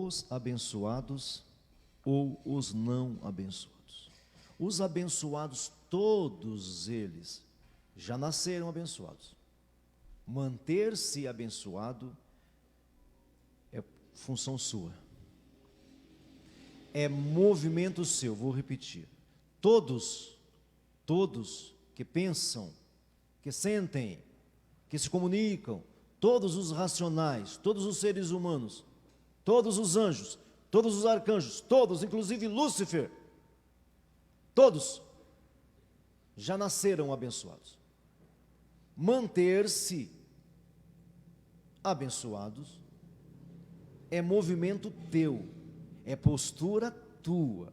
os abençoados ou os não abençoados. Os abençoados, todos eles, já nasceram abençoados. Manter-se abençoado é função sua, é movimento seu. Vou repetir: todos que pensam, que sentem, que se comunicam, todos os racionais, todos os seres humanos, todos os anjos, todos os arcanjos, todos, inclusive Lúcifer, todos já nasceram abençoados. Manter-se abençoados é movimento teu, é postura tua,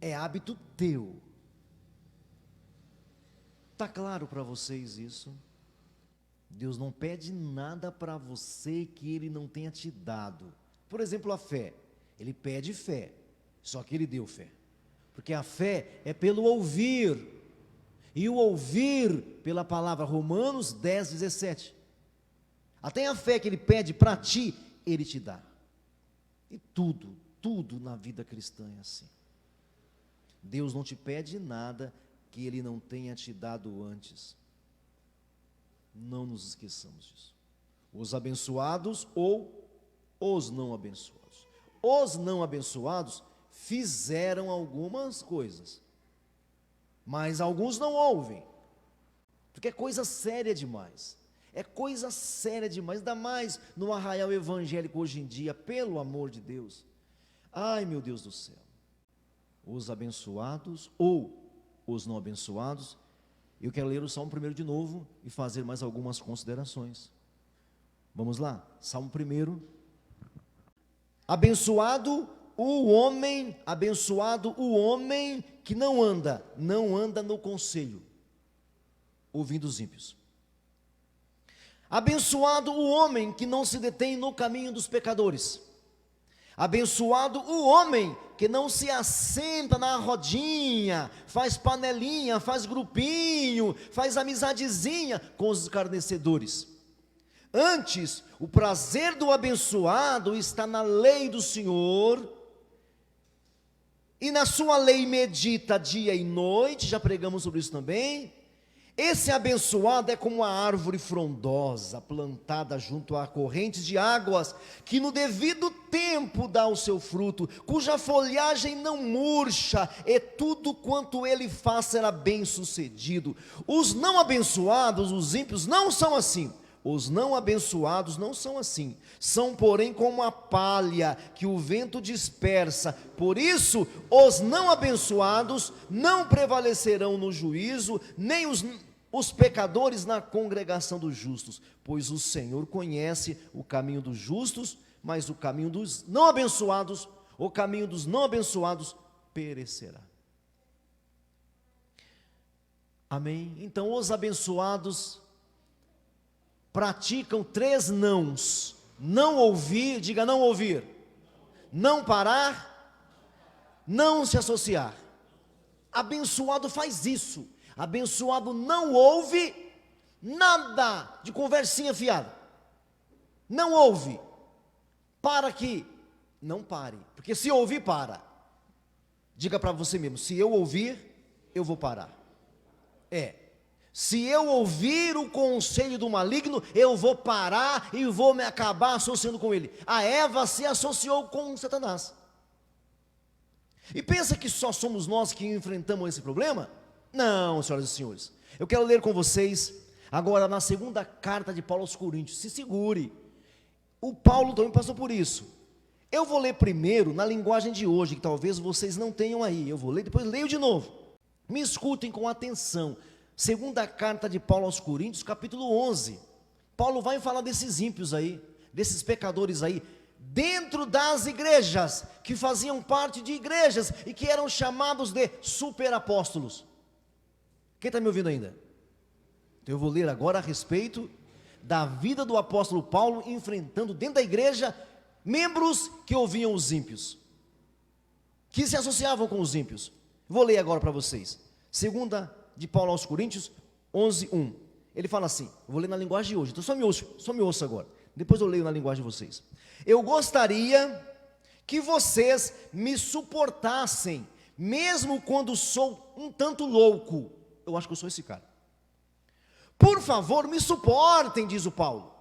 é hábito teu. Está claro para vocês isso? Deus não pede nada para você que Ele não tenha te dado. Por exemplo, a fé. Ele pede fé, só que Ele deu fé. Porque a fé é pelo ouvir, e o ouvir pela palavra. Romanos 10, 17. Até a fé que Ele pede para ti, Ele te dá. E tudo na vida cristã é assim. Deus não te pede nada que Ele não tenha te dado antes. Não nos esqueçamos disso. Os abençoados ou os não abençoados. Os não abençoados fizeram algumas coisas, mas alguns não ouvem, porque é coisa séria demais. É coisa séria demais, ainda mais no arraial evangélico hoje em dia, pelo amor de Deus. Ai, meu Deus do céu. Os abençoados ou os não abençoados. Eu quero ler o Salmo 1 de novo e fazer mais algumas considerações. Vamos lá, Salmo 1. Abençoado o homem que não anda no conselho, ouvindo os ímpios. Abençoado o homem que não se detém no caminho dos pecadores. Abençoado o homem que não se assenta na rodinha, faz panelinha, faz grupinho, faz amizadezinha com os escarnecedores. Antes, o prazer do abençoado está na lei do Senhor, e na sua lei medita dia e noite. Já pregamos sobre isso também. Esse abençoado é como uma árvore frondosa, plantada junto a correntes de águas, que no devido tempo dá o seu fruto, cuja folhagem não murcha, e tudo quanto ele faz será bem sucedido. Os não abençoados, os ímpios, não são assim. Os não abençoados não são assim, são porém como a palha que o vento dispersa. Por isso, os não abençoados não prevalecerão no juízo, nem os pecadores na congregação dos justos, pois o Senhor conhece o caminho dos justos, mas o caminho dos não abençoados, perecerá. Amém? Então, os abençoados praticam 3 nãos: não ouvir, diga não ouvir, não parar, não se associar. Abençoado faz isso. Abençoado não ouve nada de conversinha fiada, não ouve, para que não pare, porque se ouvir, para. Diga para você mesmo: se eu ouvir, eu vou parar. Se eu ouvir o conselho do maligno, eu vou parar e vou me acabar associando com ele. A Eva se associou com Satanás. E pensa que só somos nós que enfrentamos esse problema? Não, senhoras e senhores. Eu quero ler com vocês agora na segunda carta de Paulo aos Coríntios. Se segure. O Paulo também passou por isso. Eu vou ler primeiro na linguagem de hoje, que talvez vocês não tenham aí. Eu vou ler, depois leio de novo. Me escutem com atenção. Segunda carta de Paulo aos Coríntios, capítulo 11. Paulo vai falar desses ímpios aí, desses pecadores aí, dentro das igrejas, que faziam parte de igrejas e que eram chamados de superapóstolos. Quem está me ouvindo ainda? Então eu vou ler agora a respeito da vida do apóstolo Paulo, enfrentando dentro da igreja membros que ouviam os ímpios, que se associavam com os ímpios. Vou ler agora para vocês. Segunda de Paulo aos Coríntios 11:1. Ele fala assim, eu vou ler na linguagem de hoje, então só me ouça agora. Depois eu leio na linguagem de vocês. Eu gostaria que vocês me suportassem, mesmo quando sou um tanto louco. Eu acho que eu sou esse cara. Por favor, me suportem, diz o Paulo.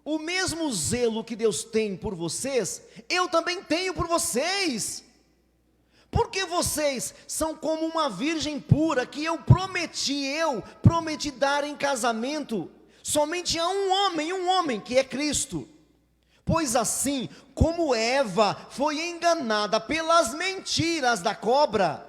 O mesmo zelo que Deus tem por vocês, eu também tenho por vocês. Porque vocês são como uma virgem pura que eu prometi dar em casamento somente a um homem que é Cristo. Pois assim como Eva foi enganada pelas mentiras da cobra,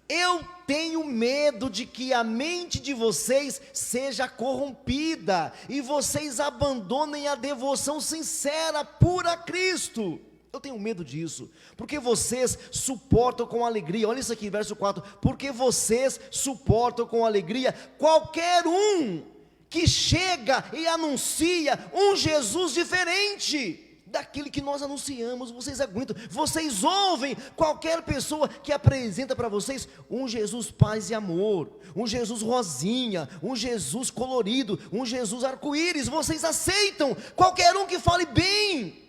eu tenho medo de que a mente de vocês seja corrompida e vocês abandonem a devoção sincera, pura a Cristo. Eu tenho medo disso, porque vocês suportam com alegria, olha isso aqui, verso 4, porque vocês suportam com alegria qualquer um que chega e anuncia um Jesus diferente daquele que nós anunciamos. Vocês aguentam, vocês ouvem qualquer pessoa que apresenta para vocês um Jesus paz e amor, um Jesus rosinha, um Jesus colorido, um Jesus arco-íris. Vocês aceitam qualquer um que fale bem,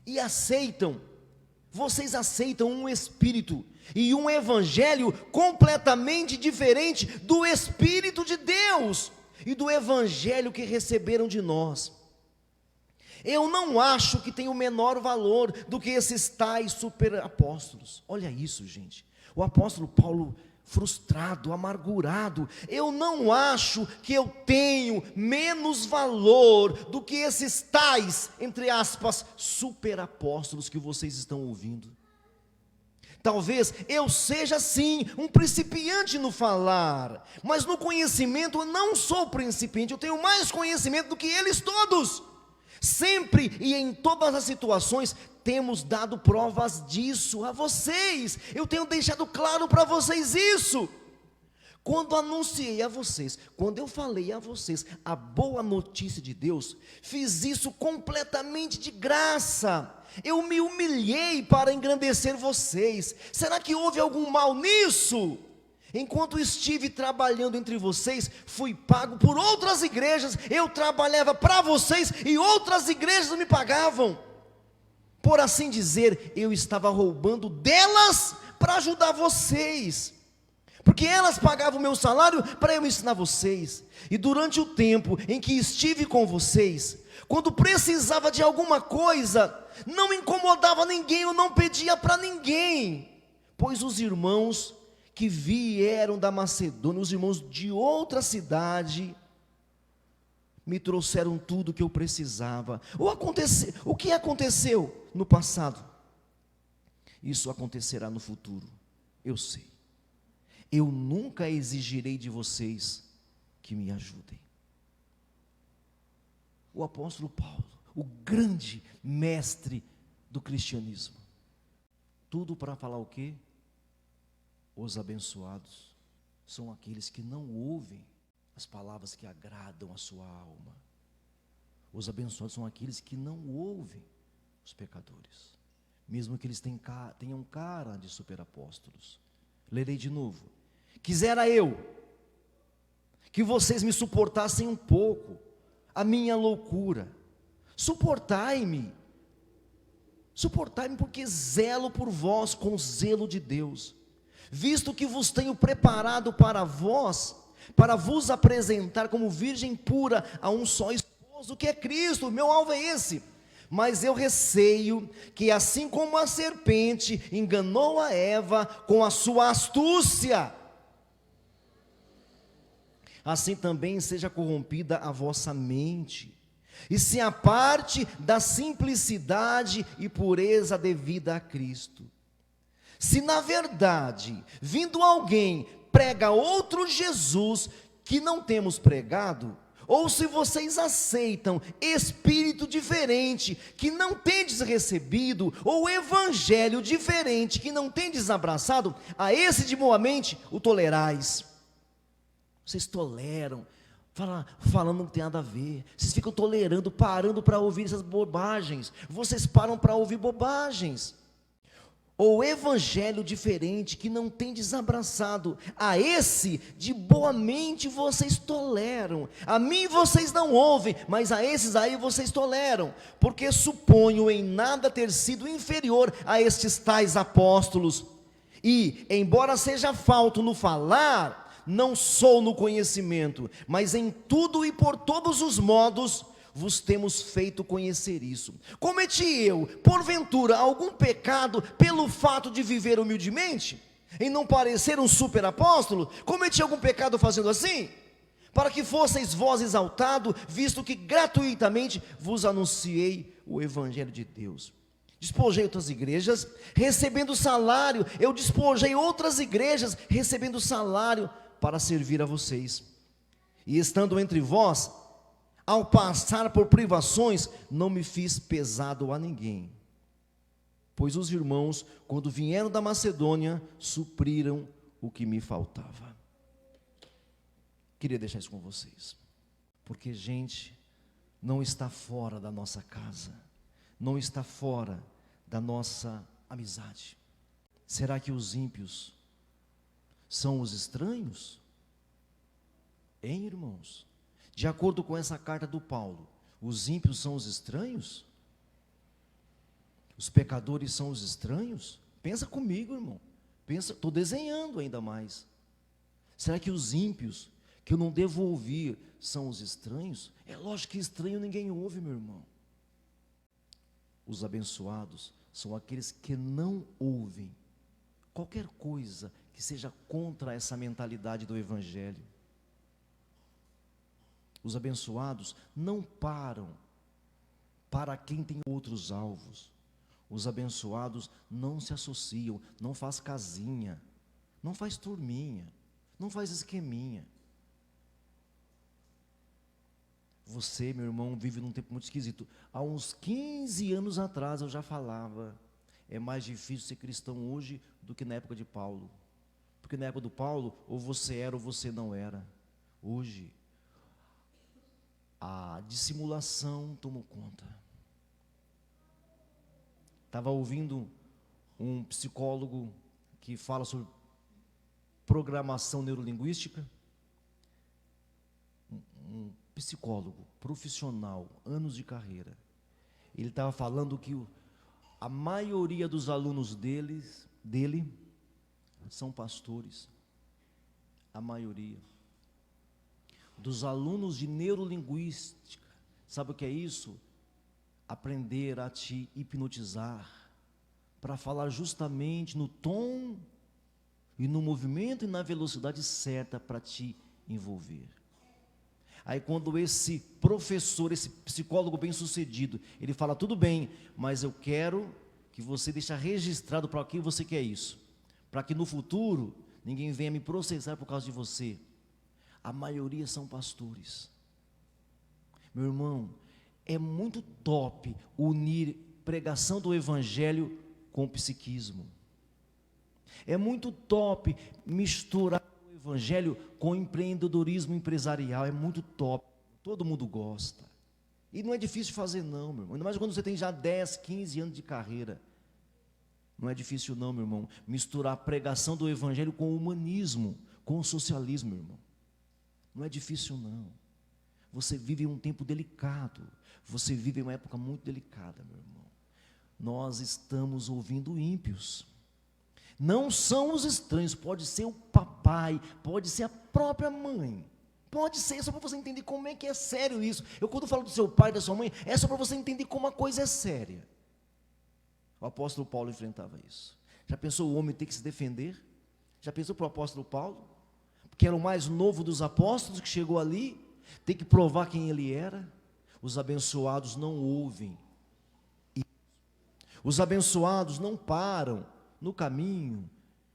e vocês aceitam um espírito e um evangelho completamente diferente do Espírito de Deus e do evangelho que receberam de nós. Eu não acho que tem o menor valor do que esses tais superapóstolos. Olha isso, gente. O apóstolo Paulo, frustrado, amargurado. Eu não acho que eu tenho menos valor do que esses tais, entre aspas, superapóstolos que vocês estão ouvindo. Talvez eu seja sim um principiante no falar, mas no conhecimento eu não sou principiante, eu tenho mais conhecimento do que eles todos. Sempre e em todas as situações temos dado provas disso a vocês. Eu tenho deixado claro para vocês isso. Quando anunciei a vocês, quando eu falei a vocês a boa notícia de Deus, fiz isso completamente de graça. Eu me humilhei para engrandecer vocês. Será que houve algum mal nisso? Enquanto estive trabalhando entre vocês, fui pago por outras igrejas. Eu trabalhava para vocês e outras igrejas me pagavam. Por assim dizer, eu estava roubando delas para ajudar vocês, porque elas pagavam o meu salário para eu ensinar vocês. E durante o tempo em que estive com vocês, quando precisava de alguma coisa, não incomodava ninguém, eu não pedia para ninguém, pois os irmãos que vieram da Macedônia, os irmãos de outra cidade, me trouxeram tudo o que eu precisava. O que aconteceu no passado, isso acontecerá no futuro, eu sei. Eu nunca exigirei de vocês que me ajudem. O apóstolo Paulo, o grande mestre do cristianismo, tudo para falar o quê? Os abençoados são aqueles que não ouvem as palavras que agradam a sua alma. Os abençoados são aqueles que não ouvem os pecadores, mesmo que eles tenham cara de superapóstolos. Lerei de novo. Quisera eu que vocês me suportassem um pouco a minha loucura. Suportai-me porque zelo por vós com o zelo de Deus, visto que vos tenho preparado para vos apresentar como virgem pura a um só esposo, que é Cristo. Meu alvo é esse. Mas eu receio que, assim como a serpente enganou a Eva com a sua astúcia, assim também seja corrompida a vossa mente, e se aparte da simplicidade e pureza devida a Cristo. Se na verdade, vindo alguém, prega outro Jesus que não temos pregado, ou se vocês aceitam espírito diferente que não tendes recebido, ou evangelho diferente que não tendes abraçado, a esse de boa mente o tolerais. Vocês toleram, falando não tem nada a ver. Vocês ficam tolerando, parando para ouvir essas bobagens. Vocês param para ouvir bobagens. ou evangelho diferente que não tem desabraçado, a esse de boa mente vocês toleram. A mim vocês não ouvem, mas a esses aí vocês toleram, porque suponho em nada ter sido inferior a estes tais apóstolos. E, embora seja falto no falar, não sou no conhecimento, mas em tudo e por todos os modos vos temos feito conhecer isso. Cometi eu, porventura, algum pecado pelo fato de viver humildemente, em não parecer um super apóstolo? Cometi algum pecado fazendo assim? Para que fosseis vós exaltado, visto que gratuitamente vos anunciei o evangelho de Deus. Despojei outras igrejas, recebendo salário. Eu despojei outras igrejas, recebendo salário para servir a vocês. E estando entre vós, ao passar por privações, não me fiz pesado a ninguém. Pois os irmãos, quando vieram da Macedônia, supriram o que me faltava. Queria deixar isso com vocês. Porque gente não está fora da nossa casa, não está fora da nossa amizade. Será que os ímpios são os estranhos? Hein, irmãos? De acordo com essa carta do Paulo, os ímpios são os estranhos? Os pecadores são os estranhos? Pensa comigo, irmão. Pensa, estou desenhando ainda mais. Será que os ímpios, que eu não devo ouvir, são os estranhos? É lógico que estranho ninguém ouve, meu irmão. Os abençoados são aqueles que não ouvem qualquer coisa que seja contra essa mentalidade do evangelho. Os abençoados não param para quem tem outros alvos. Os abençoados não se associam, não faz casinha, não faz turminha, não faz esqueminha. Você, meu irmão, vive num tempo muito esquisito. Há uns 15 anos atrás eu já falava, é mais difícil ser cristão hoje do que na época de Paulo. Porque na época do Paulo, ou você era ou você não era. Hoje, a dissimulação tomou conta. Estava ouvindo um psicólogo que fala sobre programação neurolinguística, um psicólogo profissional, anos de carreira. Ele estava falando que a maioria dos alunos dele são pastores. A maioria dos alunos de neurolinguística, sabe o que é isso? Aprender a te hipnotizar, para falar justamente no tom e no movimento e na velocidade certa para te envolver. Aí quando esse professor, esse psicólogo bem sucedido, ele fala, tudo bem, mas eu quero que você deixe registrado para que você quer isso, para que no futuro ninguém venha me processar por causa de você. A maioria são pastores. Meu irmão, é muito top unir pregação do evangelho com psiquismo. É muito top misturar o evangelho com empreendedorismo empresarial. É muito top. Todo mundo gosta. E não é difícil fazer não, meu irmão. Ainda mais quando você tem já 10, 15 anos de carreira. Não é difícil não, meu irmão. Misturar a pregação do evangelho com o humanismo, com o socialismo, meu irmão. Não é difícil não. Você vive um tempo delicado. Você vive uma época muito delicada, meu irmão. Nós estamos ouvindo ímpios. Não são os estranhos, pode ser o papai, pode ser a própria mãe. Pode ser, só para você entender como é que é sério isso. Eu quando falo do seu pai, da sua mãe, é só para você entender como a coisa é séria. O apóstolo Paulo enfrentava isso. Já pensou o homem ter que se defender? Já pensou para o apóstolo Paulo? Que era o mais novo dos apóstolos, que chegou ali, tem que provar quem ele era. Os abençoados não ouvem. Os abençoados não param no caminho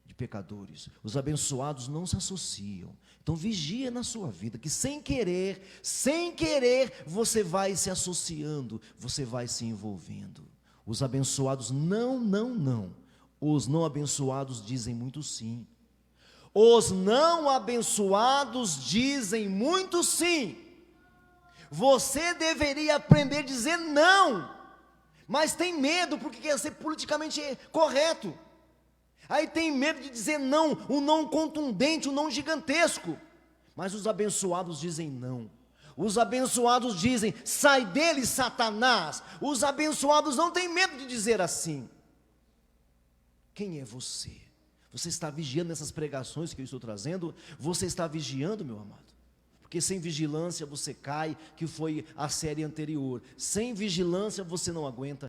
de pecadores. Os abençoados não se associam. Então vigia na sua vida, que sem querer, você vai se associando, você vai se envolvendo. Os abençoados não. Os não abençoados dizem muito sim. Os não abençoados dizem muito sim. Você deveria aprender a dizer não, mas tem medo porque quer ser politicamente correto. Aí tem medo de dizer não, o não contundente, o não gigantesco. Mas os abençoados dizem não. Os abençoados dizem, sai dele, Satanás. Os abençoados não têm medo de dizer assim. Quem é você? Você está vigiando nessas pregações que eu estou trazendo? Você está vigiando, meu amado? Porque sem vigilância você cai, que foi a série anterior. Sem vigilância você não aguenta.